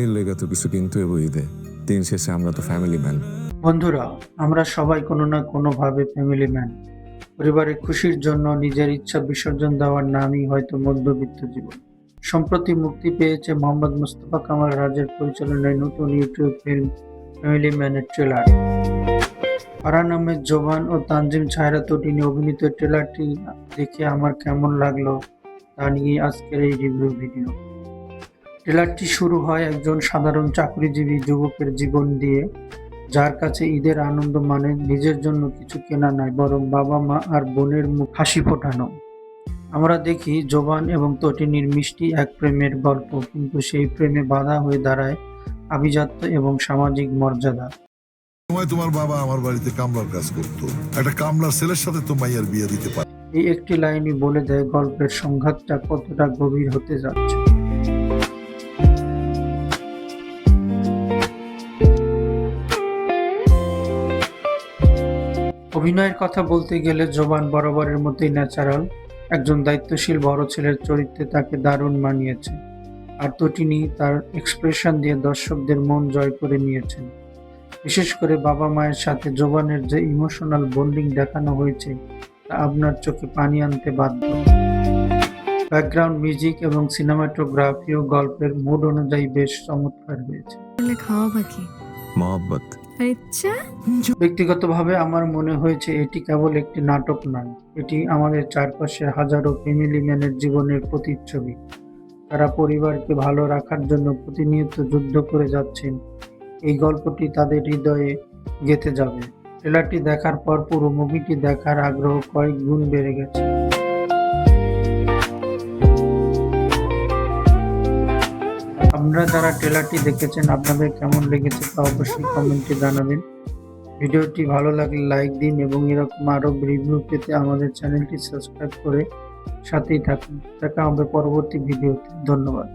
এর লেগে তো কিছু কিনতে হবে ঈদে। দিন শেষে আমরা তো ফ্যামিলি ম্যান। বন্ধুরা, আমরা সবাই কোনো না কোনোভাবে ফ্যামিলি ম্যান। পরিবারের খুশির জন্য নিজের ইচ্ছা বিসর্জন দেওয়ার নামই হয়তো মধ্যবিত্ত জীবন। সম্প্রতি মুক্তি পেয়েছে মোহাম্মদ মোস্তফা কামাল রাজের পরিচালনায় নতুন ইউটিউব ফিল্ম ফ্যামিলি ম্যানের ট্রেলার। ফারহান আহমেদ জোবান ও তানজিম ছায়রা তটিনী অভিনীত ট্রেলারটি দেখে আমার কেমন লাগলো তা নিয়ে আজকের এই রিভিউ ভিডিও। ট্রেলারটি শুরু হয় একজন সাধারণ চাকরিজীবী যুবকের জীবন দিয়ে, যার কাছে ঈদের আনন্দ মানে নিজের জন্য কিছু কেনা নয়, বরং বাবা মা আর বোনের মুখ হাসি ফোটানো। আমরা দেখি জোবান এবং তটিনীর মিষ্টি এক প্রেমের গল্প, কিন্তু সেই প্রেমে বাধা হয়ে দাঁড়ায় আভিজাত্য এবং সামাজিক মর্যাদা। সময় তোমার বাবা আমার বাড়িতে কামলার কাজ করতো। একটা কামলার ছেলের সাথে তো মাইয়ার বিয়ে দিতে পারে। এই একটি লাইনই বলে দেয় গল্পের সংঘাতটা কতটা গভীর হতে যাচ্ছে। অভিনয়ের কথা বলতে গেলে জোবান বরাবরের মতোই ন্যাচারাল। একজন দায়িত্বশীল বড় ছেলের চরিত্রে তাকে দারুণ মানিয়েছে। আর তটিনী তার এক্সপ্রেশন দিয়ে দর্শকদের মন জয় করে নিয়েছেন। বিশেষ করে বাবা মায়ের সাথে জোবানের যে ইমোশনাল বন্ডিং দেখানো হয়েছে তা আপনার চোখে পানি আনতে বাধ্য। ব্যাকগ্রাউন্ড মিউজিক এবং সিনেমাটোগ্রাফিও গল্পের মুড অনুযায়ী বেশ চমৎকার হয়েছে। খাওয়া বাকি মহব্বত। আচ্ছা, ব্যক্তিগতভাবে আমার মনে হয়েছে এটি কেবল একটি নাটক নয়, এটি আমাদের চারপাশে হাজারো ফ্যামিলি ম্যানের জীবনের প্রতিচ্ছবি। তারা পরিবারকে ভালো রাখার জন্য প্রতিনিয়ত যুদ্ধ করে যাচ্ছেন। এই গল্পটি তাদের হৃদয়ে গেঁথে যাবে। ট্রেলারটি দেখার পর পুরো মুভিটি দেখার আগ্রহ কয়েক গুণ বেড়ে গেছে। আপনারা যারা ট্রেলারটি দেখেছেন আপনাদের কেমন লেগেছে তা অবশ্যই কমেন্টে জানাবেন। ভিডিওটি ভালো লাগলে লাইক দিন এবং এরকম আরও রিভিউ পেতে আমাদের চ্যানেলটি সাবস্ক্রাইব করে সাথেই থাকুন। দেখা হবে পরবর্তী ভিডিওতে। ধন্যবাদ।